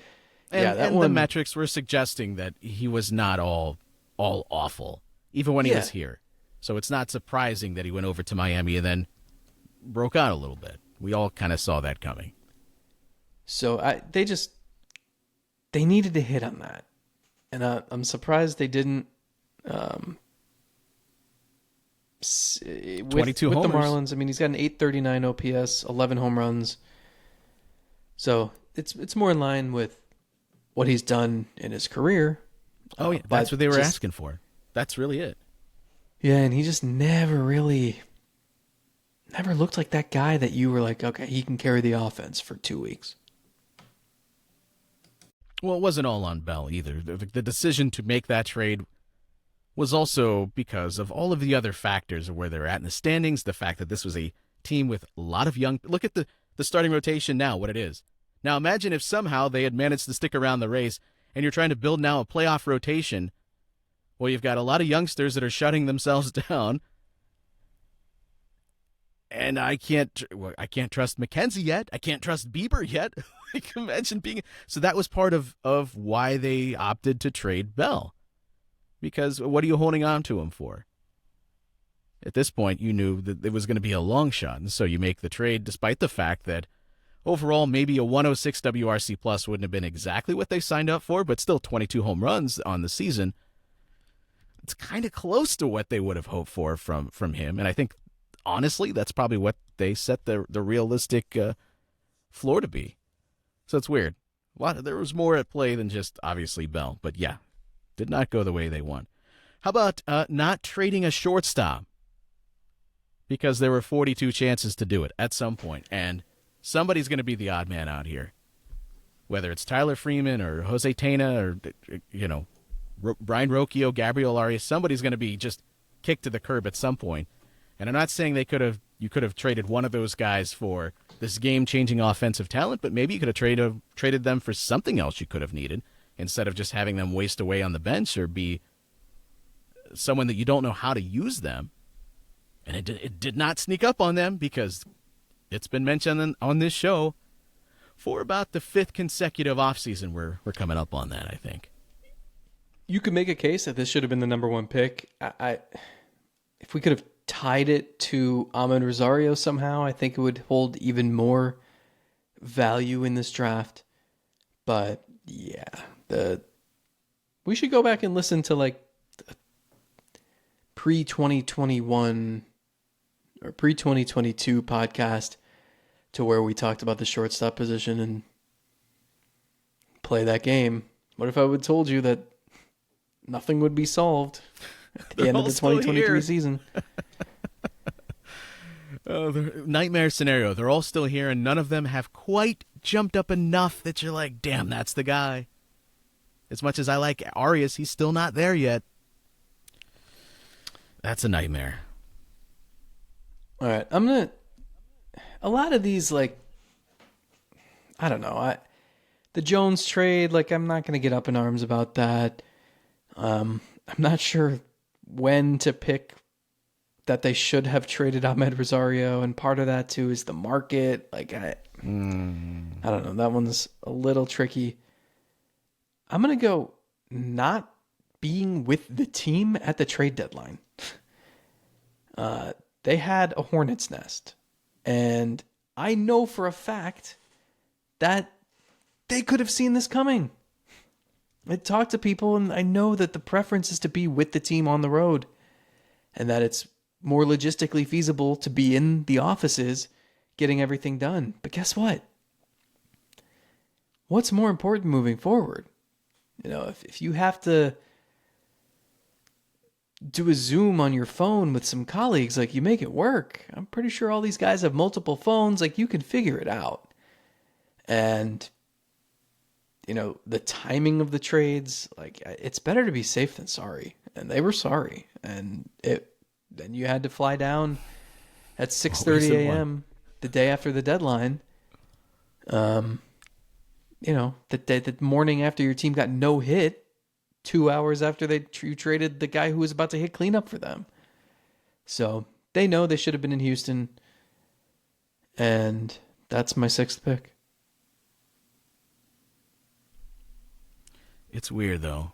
the metrics were suggesting that he was not all awful, even when he was here. So it's not surprising that he went over to Miami and then broke out a little bit. We all kind of saw that coming. So they needed to hit on that, and I'm surprised they didn't. With 22 with homers. The Marlins, I mean, he's got an 839 OPS, 11 home runs. So it's more in line with what he's done in his career. Oh, yeah, that's what they were asking for. That's really it. Yeah, and he just never looked like that guy that you were like, okay, he can carry the offense for 2 weeks. Well, it wasn't all on Bell either. The decision to make that trade was also because of all of the other factors of where they're at in the standings, the fact that this was a team with a lot of young... Look at the starting rotation now, what it is. Now imagine if somehow they had managed to stick around the race and you're trying to build now a playoff rotation. Well, you've got a lot of youngsters that are shutting themselves down. And I can't trust McKenzie yet. I can't trust Bieber yet. Imagine being... So that was part of why they opted to trade Bell. Because what are you holding on to him for? At this point, you knew that it was going to be a long shot, and so you make the trade despite the fact that overall maybe a 106 WRC plus wouldn't have been exactly what they signed up for, but still 22 home runs on the season. It's kind of close to what they would have hoped for from him, and I think, honestly, that's probably what they set the realistic floor to be. So it's weird. There was more at play than just, obviously, Bell, but yeah. Did not go the way they want. How about not trading a shortstop? Because there were 42 chances to do it at some point, and somebody's going to be the odd man out here. Whether it's Tyler Freeman or Jose Tena or, Brian Rocchio, Gabriel Arias, somebody's going to be just kicked to the curb at some point. And I'm not saying you could have traded one of those guys for this game-changing offensive talent, but maybe you could have traded them for something else you could have needed, instead of just having them waste away on the bench or be someone that you don't know how to use them. And it did not sneak up on them, because it's been mentioned on this show for about the 5th consecutive offseason. We're coming up on that, I think. You could make a case that this should have been the number one pick. If we could have tied it to Ahmed Rosario somehow, I think it would hold even more value in this draft. But yeah, we should go back and listen to like pre-2021 or pre-2022 podcast to where we talked about the shortstop position and play that game. What if I would have told you that nothing would be solved at the end of the 2023 season? The nightmare scenario. They're all still here, and none of them have quite jumped up enough that you're like, damn, that's the guy. As much as I like Arias, he's still not there yet. That's a nightmare. All right, a lot of these, like, I don't know. The Jones trade, like, I'm not going to get up in arms about that. I'm not sure when to pick that they should have traded Ahmed Rosario, and part of that too is the market. Like, I don't know. That one's a little tricky. I'm going to go not being with the team at the trade deadline. They had a hornet's nest. And I know for a fact that they could have seen this coming. I talked to people, and I know that the preference is to be with the team on the road, and that it's more logistically feasible to be in the offices getting everything done. But guess what? What's more important moving forward? If you have to do a Zoom on your phone with some colleagues, like, you make it work. I'm pretty sure all these guys have multiple phones. Like, you can figure it out. And, the timing of the trades, like, it's better to be safe than sorry. And they were sorry. And then you had to fly down at 6:30 a.m. the day after the deadline. The morning after your team got no hit, 2 hours after you traded the guy who was about to hit cleanup for them. So they know they should have been in Houston. And that's my 6th pick. It's weird, though.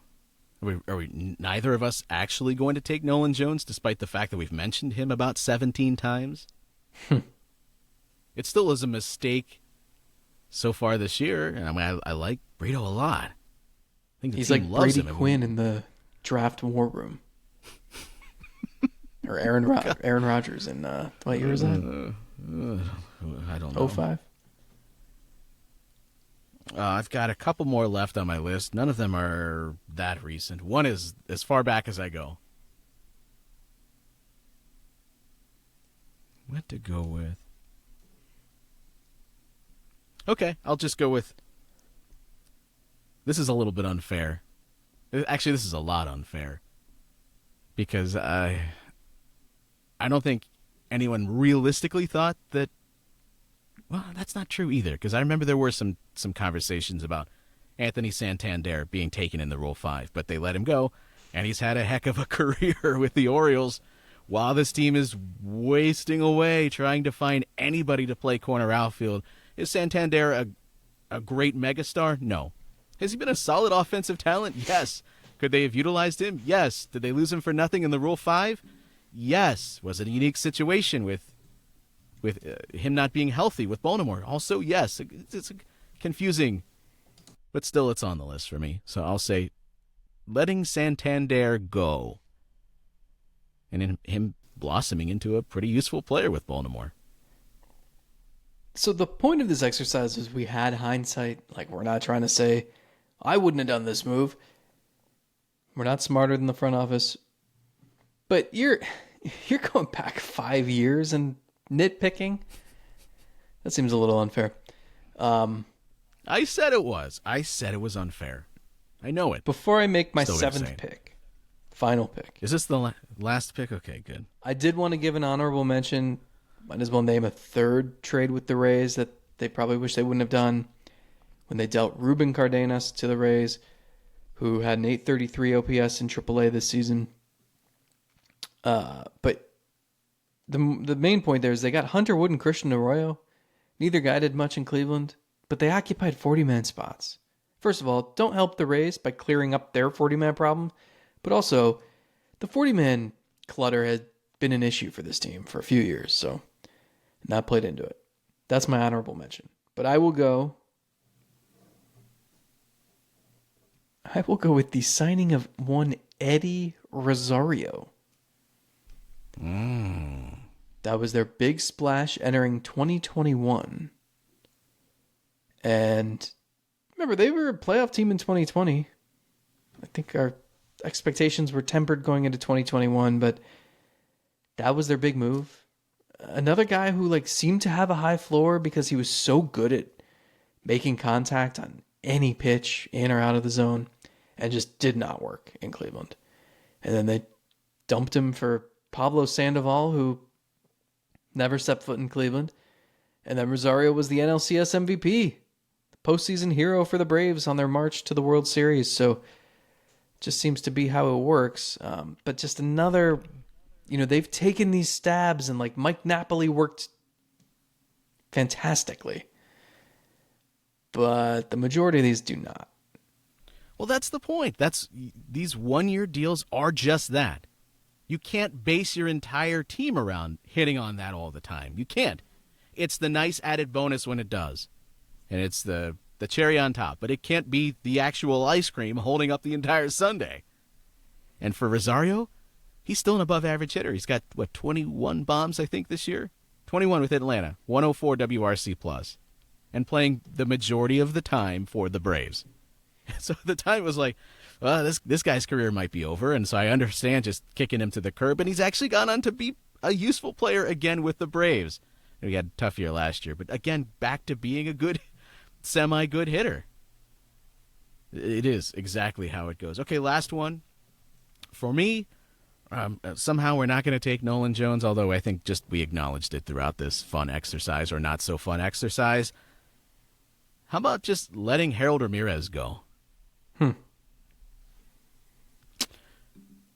Are we neither of us actually going to take Nolan Jones, despite the fact that we've mentioned him about 17 times? It still is a mistake so far this year, and I like Brito a lot. I think he's like Brady Quinn in the draft war room. Or Aaron Rodgers in, what year is that? I don't know. 05? I've got a couple more left on my list. None of them are that recent. One is as far back as I go. What to go with? Okay, I'll just go with... This is a little bit unfair. Actually, this is a lot unfair. Because I don't think anyone realistically thought that... Well, that's not true either, because I remember there were some conversations about Anthony Santander being taken in the Rule 5, but they let him go, and he's had a heck of a career with the Orioles while this team is wasting away trying to find anybody to play corner outfield. Is Santander a great megastar? No. Has he been a solid offensive talent? Yes. Could they have utilized him? Yes. Did they lose him for nothing in the Rule 5? Yes. Was it a unique situation with him not being healthy with Baltimore? Also, yes. It's confusing, but still it's on the list for me. So I'll say letting Santander go and him blossoming into a pretty useful player with Baltimore. So the point of this exercise is we had hindsight. Like, we're not trying to say, I wouldn't have done this move. We're not smarter than the front office. But you're going back 5 years and nitpicking. That seems a little unfair. I said it was. I said it was unfair. I know it. Before I make my 7th pick, final pick. Is this the last pick? Okay, good. I did want to give an honorable mention. Might as well name a 3rd trade with the Rays that they probably wish they wouldn't have done. When they dealt Ruben Cardenas to the Rays, who had an 833 OPS in AAA this season. But the main point there is they got Hunter Wood and Christian Arroyo. Neither guy did much in Cleveland, but they occupied 40-man spots. First of all, don't help the Rays by clearing up their 40-man problem, but also the 40-man clutter had been an issue for this team for a few years, so that played into it. That's my honorable mention. But I will go with the signing of one Eddie Rosario. That was their big splash entering 2021. And remember, they were a playoff team in 2020. I think our expectations were tempered going into 2021, but that was their big move. Another guy who seemed to have a high floor because he was so good at making contact on any pitch in or out of the zone, and just did not work in Cleveland. And then they dumped him for Pablo Sandoval, who never stepped foot in Cleveland. And then Rosario was the NLCS MVP, the postseason hero for the Braves on their march to the World Series. So it just seems to be how it works. But just another, they've taken these stabs, and Mike Napoli worked fantastically. But the majority of these do not. Well, that's the point. These one-year deals are just that. You can't base your entire team around hitting on that all the time. You can't. It's the nice added bonus when it does. And it's the cherry on top. But it can't be the actual ice cream holding up the entire sundae. And for Rosario, he's still an above-average hitter. He's got, 21 bombs, I think, this year? 21 with Atlanta, 104 WRC+, and playing the majority of the time for the Braves. So at the time it was like, well, this guy's career might be over, and so I understand just kicking him to the curb, and he's actually gone on to be a useful player again with the Braves. He had a tough year last year, but again, back to being a good, semi-good hitter. It is exactly how it goes. Okay, last one. For me, somehow we're not going to take Nolan Jones, although I think just we acknowledged it throughout this fun exercise or not so fun exercise. How about just letting Harold Ramirez go?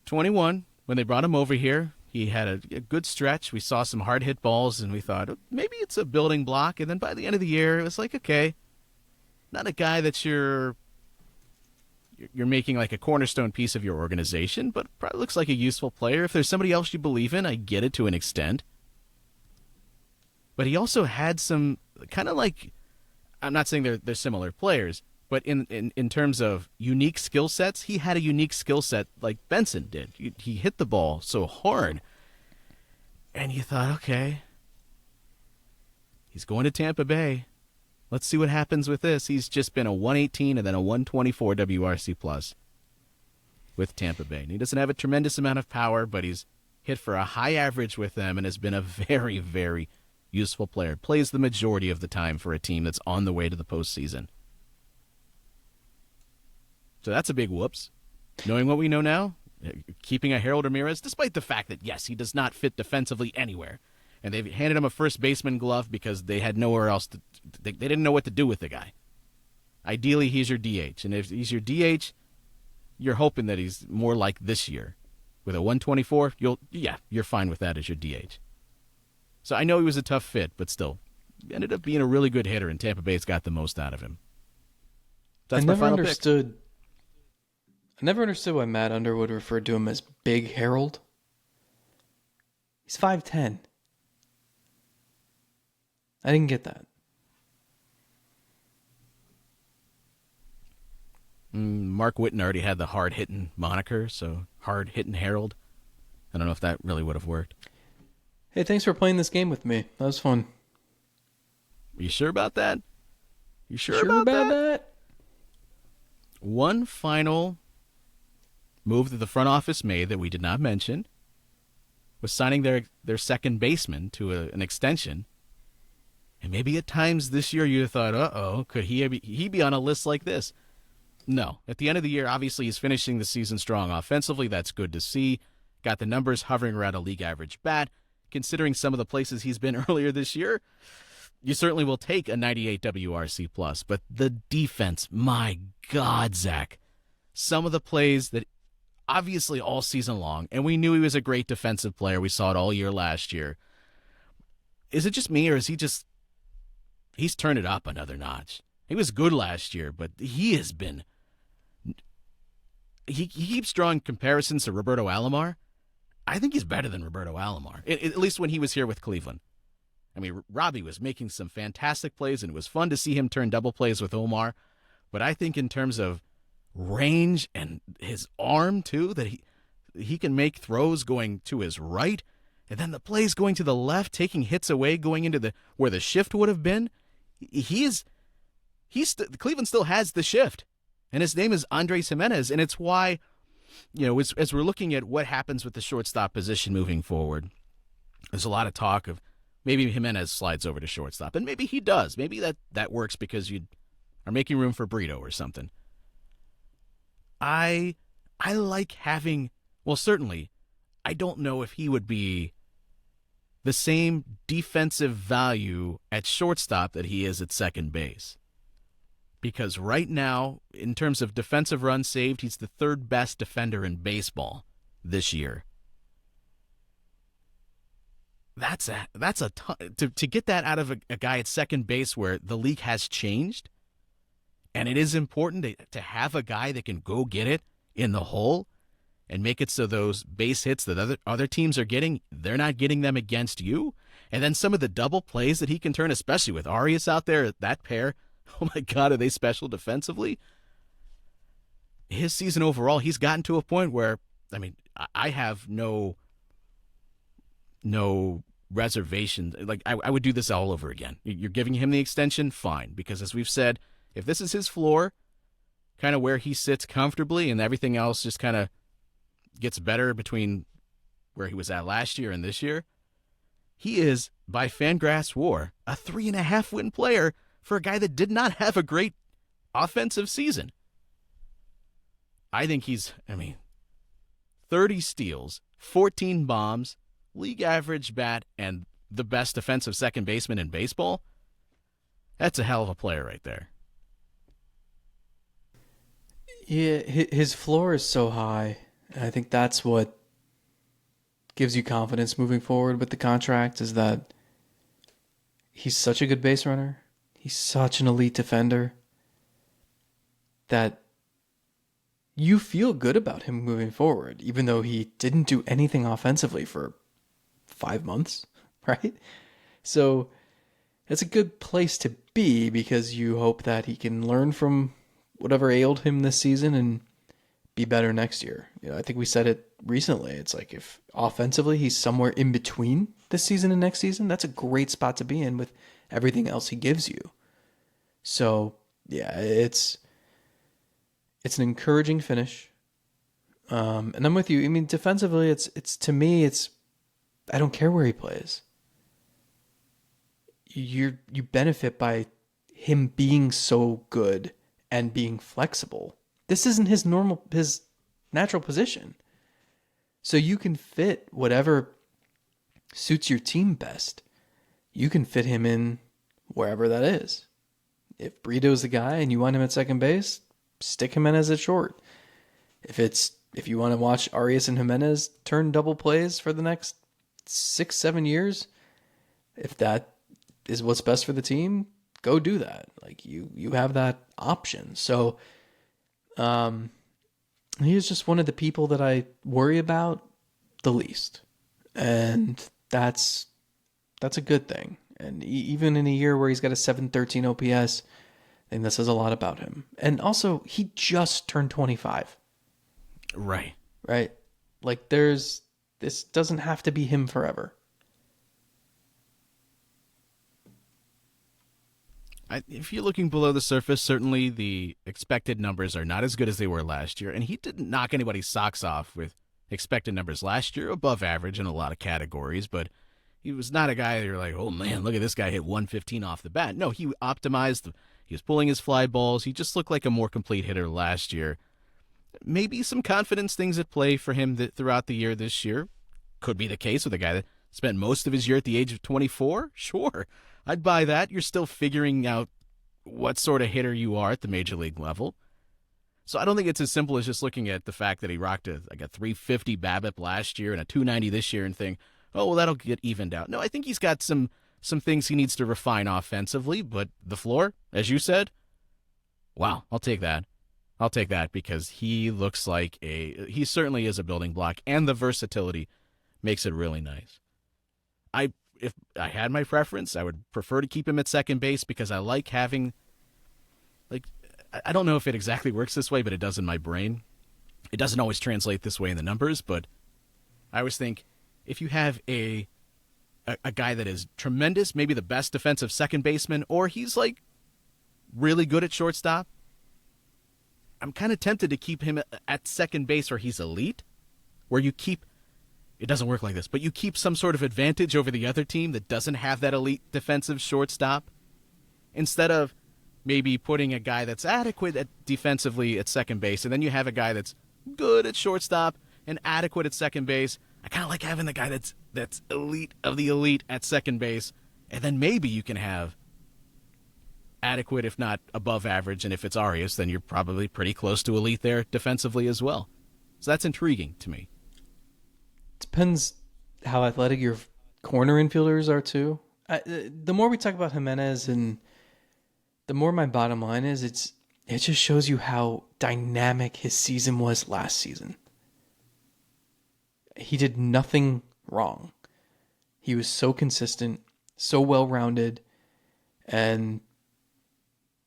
21, when they brought him over here, he had a good stretch. We saw some hard-hit balls, and we thought, oh, maybe it's a building block. And then by the end of the year, it was like, okay, not a guy that you're making like a cornerstone piece of your organization, but probably looks like a useful player. If there's somebody else you believe in, I get it to an extent. But he also had some kind of like, I'm not saying they're similar players, but in terms of unique skill sets, he had a unique skill set like Benson did. He hit the ball so hard. And you thought, okay, he's going to Tampa Bay. Let's see what happens with this. He's just been a 118 and then a 124 WRC+ with Tampa Bay. And he doesn't have a tremendous amount of power, but he's hit for a high average with them and has been a very, very useful player. Plays the majority of the time for a team that's on the way to the postseason. So that's a big whoops. Knowing what we know now, keeping a Harold Ramirez, despite the fact that, yes, he does not fit defensively anywhere. And they've handed him a first baseman glove because they had nowhere else to. They didn't know what to do with the guy. Ideally, he's your DH. And if he's your DH, you're hoping that he's more like this year. With a 124, you're fine with that as your DH. So I know he was a tough fit, but still, ended up being a really good hitter, and Tampa Bay's got the most out of him. That's my final pick. I never understood why Matt Underwood referred to him as Big Harold. He's 5'10". I didn't get that. Mark Whitten already had the hard-hitting moniker, so hard-hitting Harold. I don't know if that really would have worked. Hey, thanks for playing this game with me. That was fun. Are you sure about that? You sure about that? One final move that the front office made that we did not mention was signing their second baseman to an extension. And maybe at times this year you thought, uh-oh, could he be on a list like this? No. At the end of the year, obviously he's finishing the season strong offensively. That's good to see. Got the numbers hovering around a league average bat. Considering some of the places he's been earlier this year, you certainly will take a 98 WRC+. But the defense, my God, Zach. Some of the plays that obviously all season long, and we knew he was a great defensive player. We saw it all year last year. Is it just me, or is he's turned it up another notch? He was good last year, but he has been... He keeps drawing comparisons to Roberto Alomar. I think he's better than Roberto Alomar, at least when he was here with Cleveland. I mean, Robbie was making some fantastic plays, and it was fun to see him turn double plays with Omar. But I think in terms of range and his arm, too, that he can make throws going to his right, and then the plays going to the left, taking hits away, going into where the shift would have been. Cleveland still has the shift, and his name is Andres Gimenez, and it's why, as we're looking at what happens with the shortstop position moving forward, there's a lot of talk of maybe Gimenez slides over to shortstop, and maybe he does. Maybe that works because you are making room for Brito or something. I like having, well, certainly, I don't know if he would be the same defensive value at shortstop that he is at second base. Because right now, in terms of defensive runs saved, he's the third best defender in baseball this year. That's a ton. To get that out of a guy at second base where the league has changed, And it is important to have a guy that can go get it in the hole and make it so those base hits that other teams are getting, they're not getting them against you. And then some of the double plays that he can turn, especially with Arias out there, that pair, oh my God, are they special defensively? His season overall, he's gotten to a point where, I mean, I have no reservations. Like, I would do this all over again. You're giving him the extension, fine. Because as we've said, if this is his floor, kind of where he sits comfortably and everything else just kind of gets better between where he was at last year and this year, he is, by Fangraphs WAR, a 3.5 win player for a guy that did not have a great offensive season. I think he's, 30 steals, 14 bombs, league average bat, and the best defensive second baseman in baseball. That's a hell of a player right there. Yeah, his floor is so high. And I think that's what gives you confidence moving forward with the contract, is that he's such a good base runner. He's such an elite defender that you feel good about him moving forward, even though he didn't do anything offensively for 5 months, right? So it's a good place to be, because you hope that he can learn from whatever ailed him this season and be better next year. I think we said it recently. It's like, if offensively he's somewhere in between this season and next season, that's a great spot to be in with everything else he gives you. So yeah, it's an encouraging finish. And I'm with you. I mean, defensively, it's to me, I don't care where he plays. You benefit by him being so good and being flexible. This isn't his natural position. So you can fit whatever suits your team best. You can fit him in wherever that is. If Brito's the guy and you want him at second base, stick Gimenez at short. If you want to watch Arias and Gimenez turn double plays for the next 6-7 years, if that is what's best for the team, go do that. Like, you have that option. So he is just one of the people that I worry about the least. And that's a good thing. And even in a year where he's got a 713 OPS, I think that says a lot about him. And also, he just turned 25. Right. Right? Like, this doesn't have to be him forever. If you're looking below the surface, certainly the expected numbers are not as good as they were last year. And he didn't knock anybody's socks off with expected numbers last year, above average in a lot of categories. But he was not a guy that you're like, oh man, look at this guy hit 115 off the bat. No, he optimized. He was pulling his fly balls. He just looked like a more complete hitter last year. Maybe some confidence things at play for him throughout the year this year. Could be the case with a guy that spent most of his year at the age of 24. Sure, I'd buy that. You're still figuring out what sort of hitter you are at the major league level. So I don't think it's as simple as just looking at the fact that he rocked a 350 BABIP last year and a 290 this year and think, oh, well, that'll get evened out. No, I think he's got some things he needs to refine offensively, but the floor, as you said, wow, I'll take that. I'll take that, because he looks like he certainly is a building block, and the versatility makes it really nice. If I had my preference, I would prefer to keep him at second base, because I like having, I don't know if it exactly works this way, but it does in my brain. It doesn't always translate this way in the numbers, but I always think if you have a guy that is tremendous, maybe the best defensive second baseman, or he's like really good at shortstop, I'm kind of tempted to keep him at second base where he's elite, where you keep, it doesn't work like this, but you keep some sort of advantage over the other team that doesn't have that elite defensive shortstop, instead of maybe putting a guy that's adequate defensively at second base, and then you have a guy that's good at shortstop and adequate at second base. I kind of like having the guy that's elite of the elite at second base, and then maybe you can have adequate, if not above average, and if it's Arias, then you're probably pretty close to elite there defensively as well. So that's intriguing to me. Depends how athletic your corner infielders are too. The more we talk about Gimenez, and the more my bottom line is, it just shows you how dynamic his season was last season. He did nothing wrong. He was so consistent, so well-rounded, and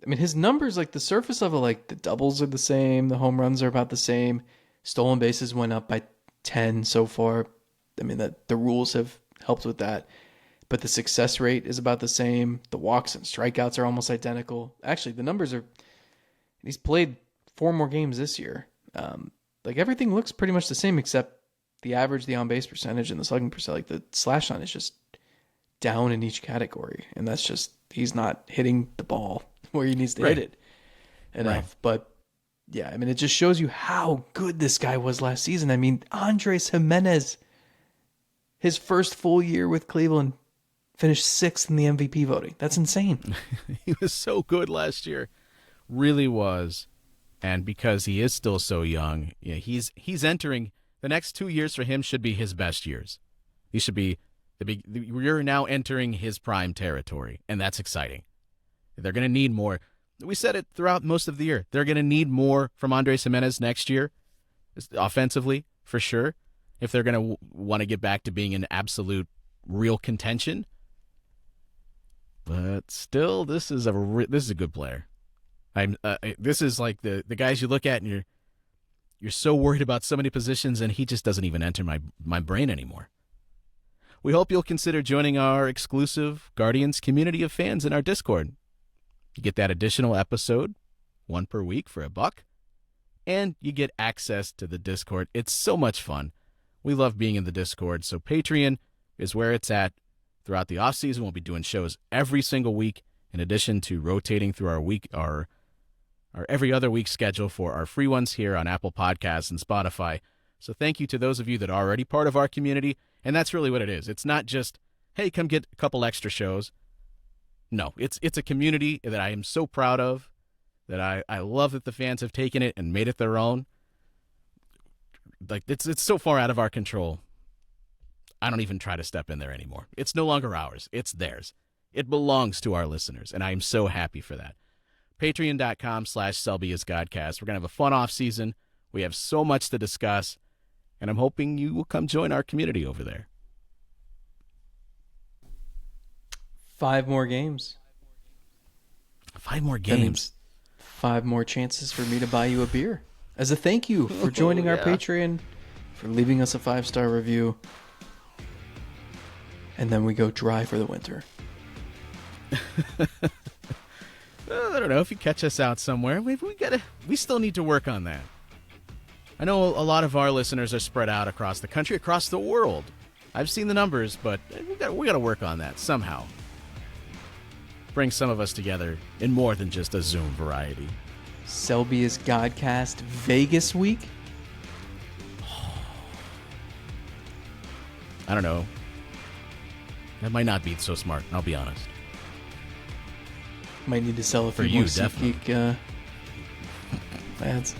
I mean, his numbers, like the surface level, like the doubles are the same, the home runs are about the same, stolen bases went up by 10 so far. I mean, that the rules have helped with that, but the success rate is about the same. The walks and strikeouts are almost identical. Actually, the numbers are. He's played 4 more games this year. Like everything looks pretty much the same except the average, the on-base percentage, and the slugging percent. Like the slash line is just down in each category, and that's just he's not hitting the ball where he needs to hit it enough. Right. But yeah, I mean, it just shows you how good this guy was last season. I mean, Andres Gimenez, his first full year with Cleveland, finished 6th in the MVP voting. That's insane. He was so good last year, really was, and because he is still so young, yeah, he's entering the next 2 years for him should be his best years. He should be we're now entering his prime territory, and that's exciting. They're going to need more. We said it throughout most of the year. They're going to need more from Andres Gimenez next year, offensively, for sure, if they're going to want to get back to being an absolute real contention. But still, this is a good player. This is like the guys you look at and you're so worried about so many positions, and he just doesn't even enter my brain anymore. We hope you'll consider joining our exclusive Guardians community of fans in our Discord. You get that additional episode, 1 per week for $1, and you get access to the Discord. It's so much fun. We love being in the Discord, so Patreon is where it's at. Throughout the off-season, we'll be doing shows every single week, in addition to rotating through our every other week schedule for our free ones here on Apple Podcasts and Spotify. So thank you to those of you that are already part of our community, and that's really what it is. It's not just, hey, come get a couple extra shows. No, it's a community that I am so proud of, that I love that the fans have taken it and made it their own. Like, it's so far out of our control. I don't even try to step in there anymore. It's no longer ours. It's theirs. It belongs to our listeners, and I am so happy for that. Patreon.com/SelbyIsGodcast. We're going to have a fun off season. We have so much to discuss, and I'm hoping you will come join our community over there. 5 more games. 5 more games. 5 more chances for me to buy you a beer. As a thank you for joining our Patreon, for leaving us a 5-star review. And then we go dry for the winter. I don't know, if you catch us out somewhere, we still need to work on that. I know a lot of our listeners are spread out across the country, across the world. I've seen the numbers, but we got to work on that somehow. Bring some of us together in more than just a Zoom variety. Selby is Godcast Vegas week? I don't know. That might not be so smart, I'll be honest. Might need to sell a few more SeatGeek ads.